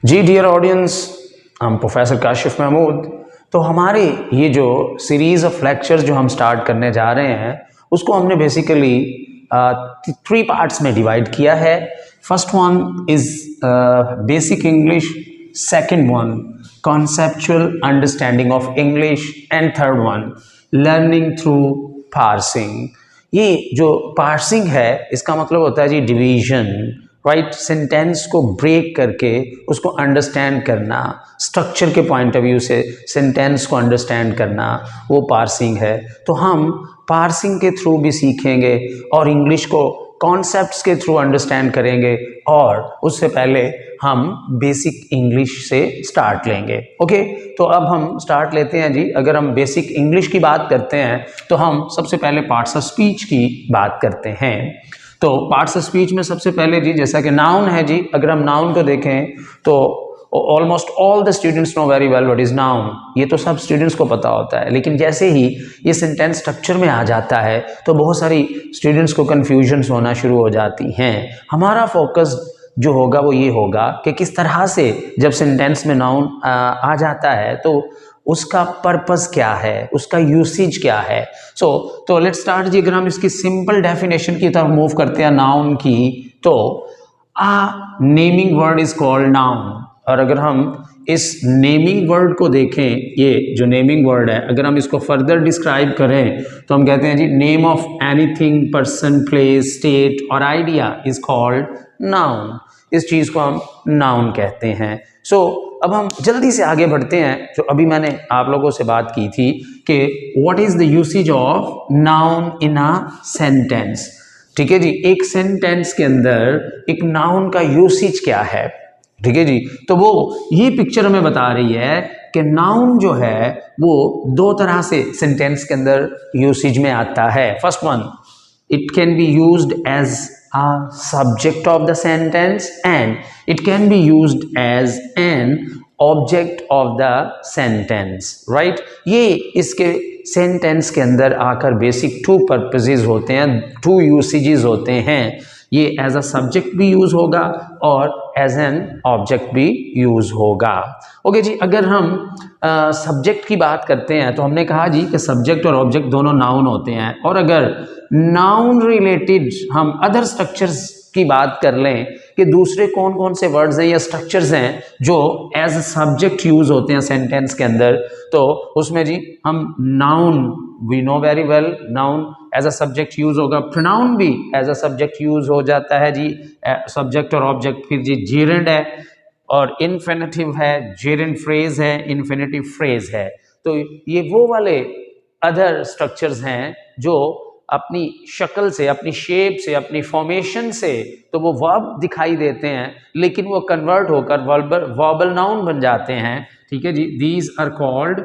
जी dear audience, हम professor Kashif Mahmood. तो हमारे ये जो सीरीज़ ऑफ लेक्चर्स जो हम स्टार्ट करने जा रहे हैं उसको हमने बेसिकली 3 पार्ट्स में डिवाइड किया है। First one is basic English, second one conceptual understanding of English and third one learning through parsing. ये जो पार्सिंग है इसका मतलब होता है जी डिवीजन, राइट। सेंटेंस को ब्रेक करके उसको अंडरस्टैंड करना, स्ट्रक्चर के पॉइंट ऑफ व्यू से सेंटेंस को अंडरस्टैंड करना, वो पार्सिंग है। तो हम पार्सिंग के थ्रू भी सीखेंगे और इंग्लिश को कॉन्सेप्ट्स के थ्रू अंडरस्टैंड करेंगे, और उससे पहले हम बेसिक इंग्लिश से स्टार्ट लेंगे। ओके, तो अब हम स्टार्ट लेते हैं जी। अगर हम बेसिक इंग्लिश की बात करते हैं तो हम सबसे पहले पार्ट्स ऑफ स्पीच की बात करते हैं। तो पार्ट्स ऑफ स्पीच में सबसे पहले जी, जैसा कि नाउन है जी, अगर हम नाउन को देखें तो almost all the students no very well what is noun. ये तो सब स्टूडेंट्स को पता होता है, लेकिन जैसे ही ये सेंटेंस स्ट्रक्चर में आ जाता है तो बहुत सारी स्टूडेंट्स को कन्फ्यूजन्स होना शुरू हो जाती हैं। हमारा फोकस जो होगा वो ये होगा कि किस तरह से जब सेंटेंस में नाउन आ जाता है तो उसका पर्पस क्या है, उसका यूसेज क्या है। तो लेट्स स्टार्ट जी। अगर हम इसकी सिंपल डेफिनेशन की तरफ मूव करते हैं नाउन की, तो a naming word is called noun. और अगर हम इस नेमिंग वर्ड को देखें, ये जो नेमिंग वर्ड है, अगर हम इसको फर्दर डिस्क्राइब करें तो हम कहते हैं जी name of anything, person, place, state और आइडिया इज कॉल्ड नाउन। इस चीज को हम नाउन कहते हैं। अब हम जल्दी से आगे बढ़ते हैं। जो अभी मैंने आप लोगों से बात की थी कि what is the usage of noun in a sentence. ठीक है जी, एक सेंटेंस के अंदर एक नाउन का यूसेज क्या है। ठीक है जी, तो वो ये पिक्चर हमें बता रही है कि नाउन जो है वो दो तरह से सेंटेंस के अंदर यूसेज में आता है। First one, it can be used as a subject of the sentence and it can be used as an object of the sentence, right। ये इसके सेंटेंस के अंदर आकर बेसिक 2 पर्पसेस होते हैं, 2 यूसेजेस होते हैं। ये एज अ सब्जेक्ट भी यूज होगा और एज एन ऑब्जेक्ट भी यूज होगा। ओके जी, अगर हम सब्जेक्ट की बात करते हैं तो हमने कहा जी कि सब्जेक्ट और ऑब्जेक्ट दोनों नाउन होते हैं। और अगर नाउन रिलेटेड हम अदर स्ट्रक्चर्स की बात कर लें कि दूसरे कौन कौन से वर्ड्स हैं या स्ट्रक्चर्स हैं जो एज अ सब्जेक्ट यूज होते हैं सेंटेंस के अंदर, तो उसमें जी हम noun, we know very well noun as a subject use होगा। प्रोनाउन भी एज अ सब्जेक्ट यूज हो जाता है जी, सब्जेक्ट और ऑब्जेक्ट। फिर जी जेरेंड है और इन्फिनिटिव है, जेरेंड फ्रेज है, इन्फिनिटिव फ्रेज है। तो ये वो वाले अदर स्ट्रक्चर्स हैं जो अपनी शक्ल से, अपनी शेप से, अपनी फॉर्मेशन से तो वो वर्ब दिखाई देते हैं, लेकिन वो कन्वर्ट होकर वर्बल नाउन बन जाते हैं। ठीक है जी, these are called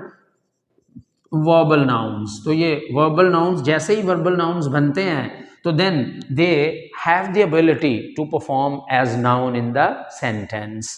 verbal nouns. तो ये वर्बल नाउन्स, जैसे ही वर्बल नाउन्स बनते हैं तो then they have the ability to perform as noun in the sentence.